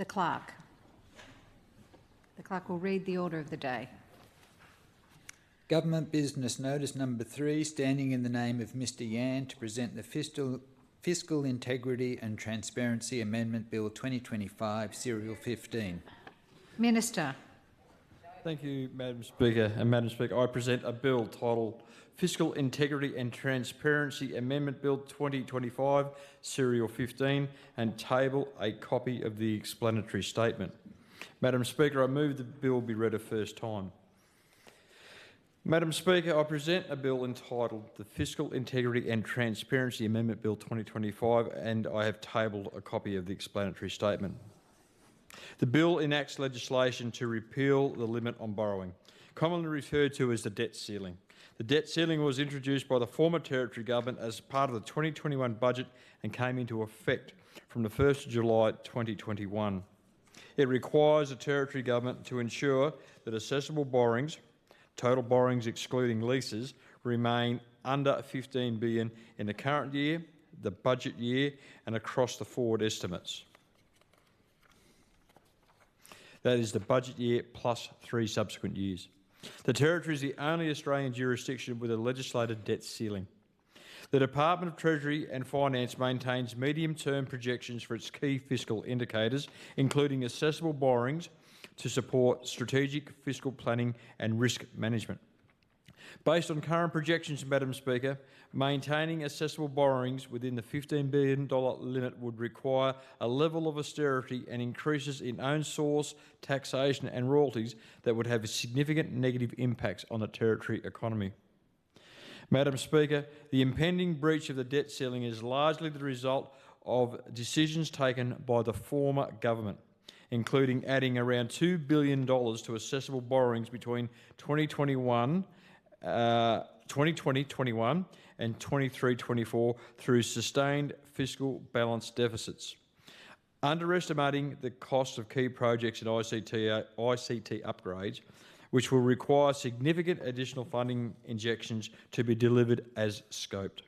The clerk. The clerk will read the order of the day. Government Business Notice Number 3, standing in the name of Mr Yan to present the Fiscal Integrity and Transparency Amendment Bill 2025, Serial 15. Minister. Thank you, Madam Speaker. And Madam Speaker, I present a bill titled Fiscal Integrity and Transparency Amendment Bill 2025, Serial 15, and table a copy of the explanatory statement. Madam Speaker, I move the bill be read a first time. Madam Speaker, I present a bill entitled the Fiscal Integrity and Transparency Amendment Bill 2025, and I have tabled a copy of the explanatory statement. The bill enacts legislation to repeal the limit on borrowing, commonly referred to as the debt ceiling. The debt ceiling was introduced by the former Territory Government as part of the 2021 budget and came into effect from the 1st of July 2021. It requires the Territory Government to ensure that assessable borrowings, total borrowings excluding leases, remain under $15 billion in the current year, the budget year, and across the forward estimates. That is the budget year plus 3 subsequent years. The Territory is the only Australian jurisdiction with a legislated debt ceiling. The Department of Treasury and Finance maintains medium-term projections for its key fiscal indicators, including assessable borrowings, to support strategic fiscal planning and risk management. Based on current projections, Madam Speaker, maintaining accessible borrowings within the $15 billion limit would require a level of austerity and increases in own source, taxation and royalties that would have significant negative impacts on the Territory economy. Madam Speaker, the impending breach of the debt ceiling is largely the result of decisions taken by the former government, including adding around $2 billion to accessible borrowings between 2020-21 and 23-24 through sustained fiscal balance deficits, underestimating the cost of key projects and ICT upgrades, which will require significant additional funding injections to be delivered as scoped.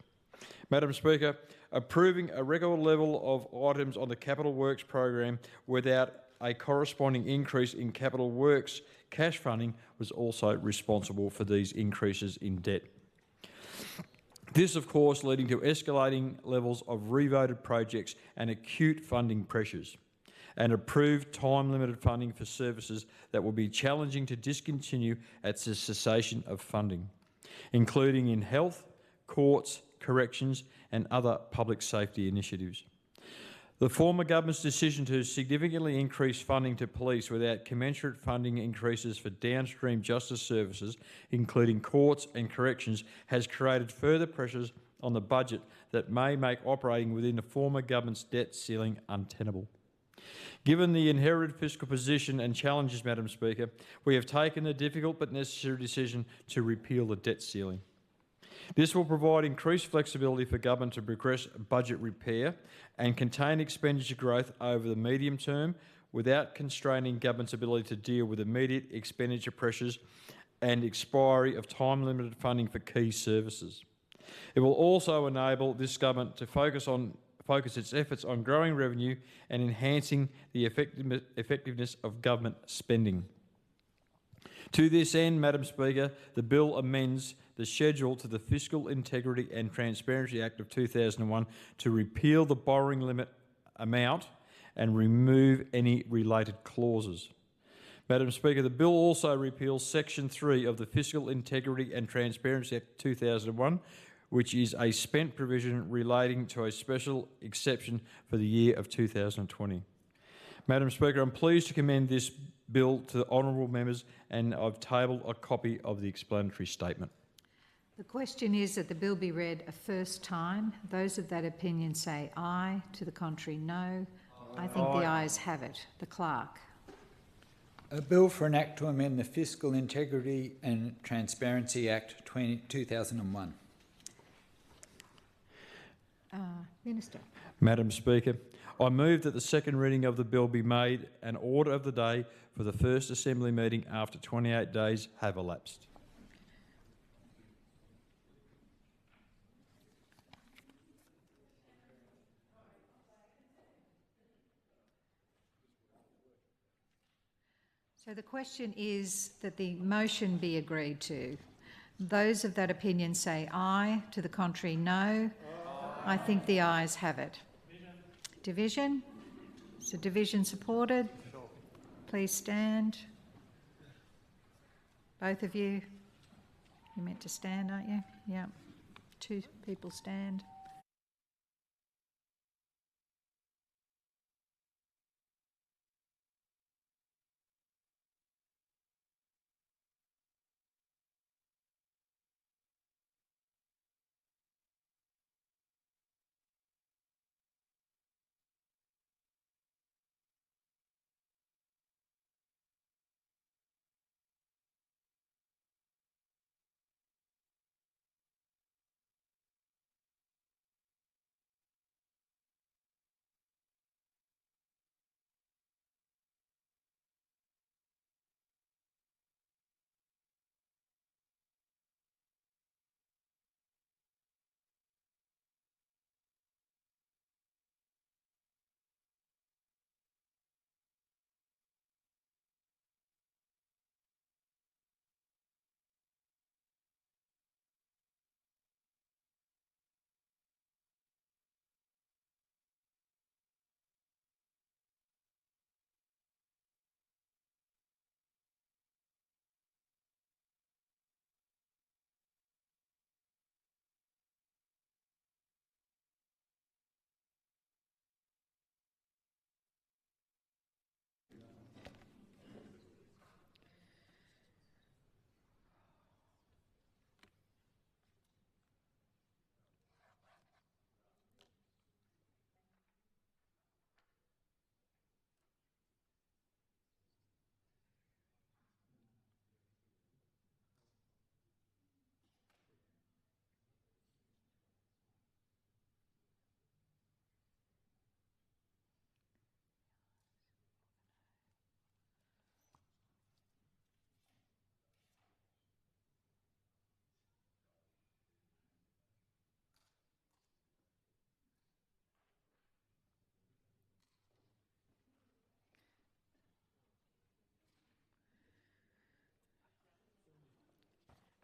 Madam Speaker, approving a record level of items on the Capital Works program without a corresponding increase in Capital Works cash funding was also responsible for these increases in debt. This, of course, leading to escalating levels of revoted projects and acute funding pressures, and approved time-limited funding for services that will be challenging to discontinue at the cessation of funding, including in health, courts, corrections and other public safety initiatives. The former government's decision to significantly increase funding to police without commensurate funding increases for downstream justice services, including courts and corrections, has created further pressures on the budget that may make operating within the former government's debt ceiling untenable. Given the inherited fiscal position and challenges, Madam Speaker, we have taken the difficult but necessary decision to repeal the debt ceiling. This will provide increased flexibility for government to progress budget repair and contain expenditure growth over the medium term without constraining government's ability to deal with immediate expenditure pressures and expiry of time-limited funding for key services. It will also enable this government to focus its efforts on growing revenue and enhancing the effectiveness of government spending. To this end, Madam Speaker, the bill amends the schedule to the Fiscal Integrity and Transparency Act of 2001 to repeal the borrowing limit amount and remove any related clauses. Madam Speaker, the bill also repeals Section 3 of the Fiscal Integrity and Transparency Act 2001, which is a spent provision relating to a special exception for the year of 2020. Madam Speaker, I'm pleased to commend this bill to the honourable members, and I've tabled a copy of the explanatory statement. The question is that the bill be read a first time. Those of that opinion say aye. To the contrary, no. I think the ayes have it. The clerk. A bill for an act to amend the Fiscal Integrity and Transparency Act 2001. Minister. Madam Speaker, I move that the second reading of the bill be made an order of the day for the first Assembly meeting after 28 days have elapsed. So the question is that the motion be agreed to. Those of that opinion say aye. To the contrary, no. I think the ayes have it. Division? So division supported? Please stand. Both of you? You're meant to stand, aren't you? Yeah. 2 people stand.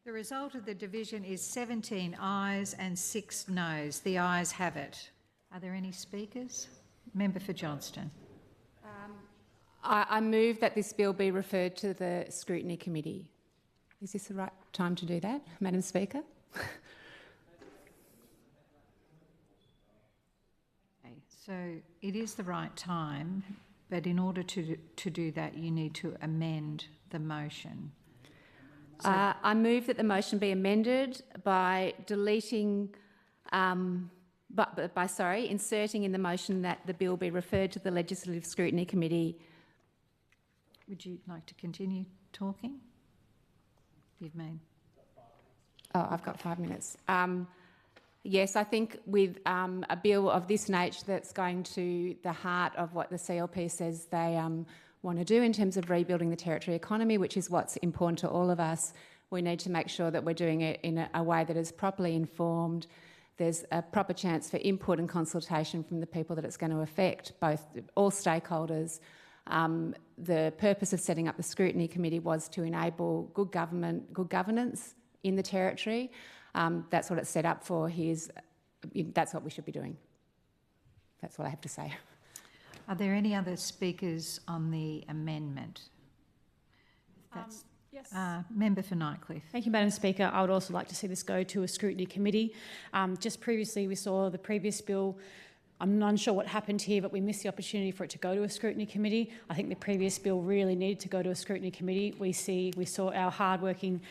The result of the division is 17 ayes and 6 noes. The ayes have it. Are there any speakers? Member for Johnston. I move that this bill be referred to the Scrutiny Committee. Is this the right time to do that, Madam Speaker? Okay, so it is the right time, but in order to do that, you need to amend the motion. So I move that the motion be amended by deleting, inserting in the motion that the bill be referred to the Legislative Scrutiny Committee. would you like to continue talking? You've made... Oh, I've got 5 minutes. Yes, I think with a bill of this nature that's going to the heart of what the CLP says they want to do in terms of rebuilding the territory economy, which is what's important to all of us, we need to make sure that we're doing it in a way that is properly informed. There's a proper chance for input and consultation from the people that it's going to affect, all stakeholders. The purpose of setting up the Scrutiny Committee was to enable good governance in the territory. That's what it's set up for. That's what we should be doing. That's what I have to say. Are there any other speakers on the amendment? Yes. Member for Nightcliff. Thank you, Madam Speaker. I would also like to see this go to a scrutiny committee. Just previously we saw the previous bill. I'm unsure what happened here, but we missed the opportunity for it to go to a scrutiny committee. I think the previous bill really needed to go to a scrutiny committee. We saw our hard-working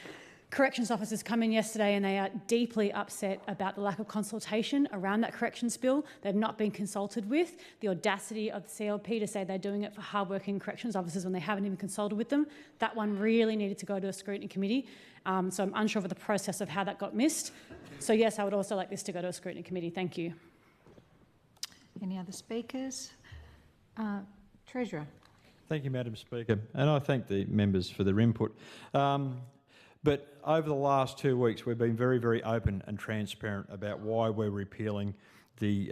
corrections officers come in yesterday and they are deeply upset about the lack of consultation around that corrections bill. They've not been consulted with. The audacity of the CLP to say they're doing it for hard-working corrections officers when they haven't even consulted with them. That one really needed to go to a scrutiny committee. So I'm unsure of the process of how that got missed. So yes, I would also like this to go to a scrutiny committee. Thank you. Any other speakers? Treasurer. Thank you, Madam Speaker, and I thank the members for their input. But over the last 2 weeks, we've been very, very open and transparent about why we're repealing the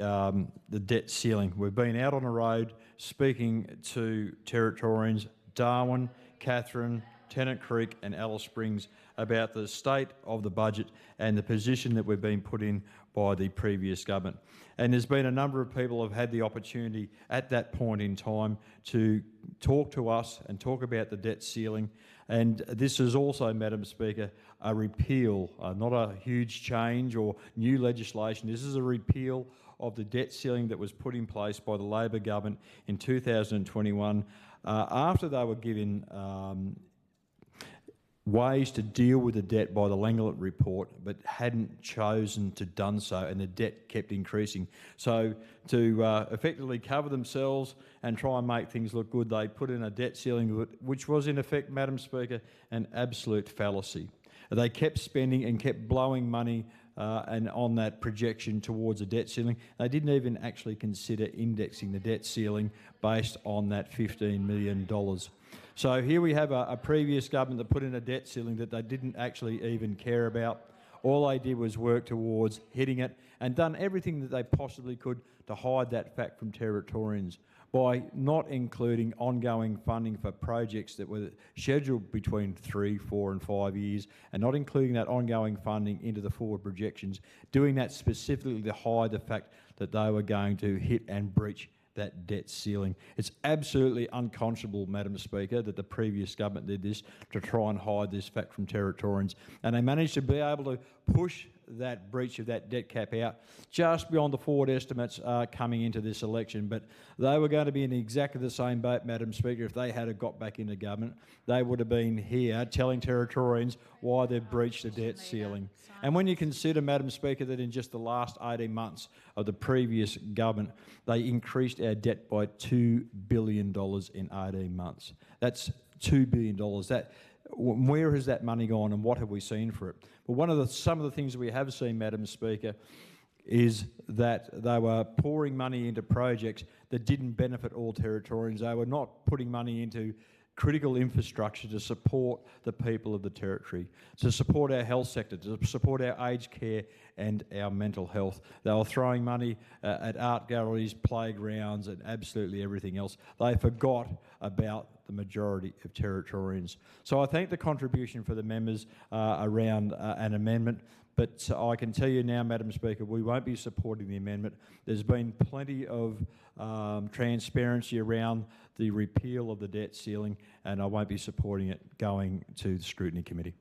debt ceiling. We've been out on the road speaking to Territorians, Darwin, Catherine, Tennant Creek and Alice Springs about the state of the budget and the position that we've been put in by the previous government. And there's been a number of people who have had the opportunity at that point in time to talk to us and talk about the debt ceiling. And this is also, Madam Speaker, a repeal, not a huge change or new legislation. This is a repeal of the debt ceiling that was put in place by the Labor government in 2021 after they were given ways to deal with the debt by the Langlet report, but hadn't chosen to done so, and the debt kept increasing. So to effectively cover themselves and try and make things look good, they put in a debt ceiling which was in effect, Madam Speaker, an absolute fallacy. They kept spending and kept blowing money and on that projection towards a debt ceiling. They didn't even actually consider indexing the debt ceiling based on that $15 million. So here we have a previous government that put in a debt ceiling that they didn't actually even care about. All they did was work towards hitting it and done everything that they possibly could to hide that fact from Territorians by not including ongoing funding for projects that were scheduled between 3, 4 and 5 years, and not including that ongoing funding into the forward projections, doing that specifically to hide the fact that they were going to hit and breach that debt ceiling. It's absolutely unconscionable, Madam Speaker, that the previous government did this to try and hide this fact from Territorians. And they managed to be able to push that breach of that debt cap out just beyond the forward estimates coming into this election. But they were going to be in exactly the same boat, Madam Speaker, if they had got back into government. They would have been here telling Territorians why they've breached the debt ceiling. And when you consider, Madam Speaker, that in just the last 18 months of the previous government, they increased our debt by $2 billion in 18 months. That's $2 billion. Where has that money gone and what have we seen for it? Well, some of the things we have seen, Madam Speaker, is that they were pouring money into projects that didn't benefit all Territorians. They were not putting money into critical infrastructure to support the people of the Territory, to support our health sector, to support our aged care and our mental health. They were throwing money at art galleries, playgrounds and absolutely everything else. They forgot about the majority of Territorians. So I thank the contribution for the members around an amendment, but I can tell you now, Madam Speaker, we won't be supporting the amendment. There's been plenty of transparency around the repeal of the debt ceiling, and I won't be supporting it going to the Scrutiny Committee.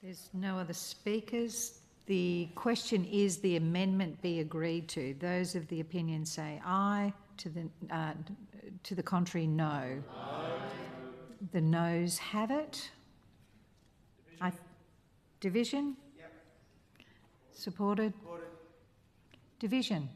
There's no other speakers. The question is the amendment be agreed to. Those of the opinion say aye. To the contrary, no. Aye. The noes have it. Division? Yep. Supported? Division?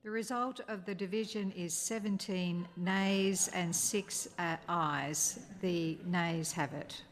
The result of the division is 17 nays and 6 ayes. The nays have it.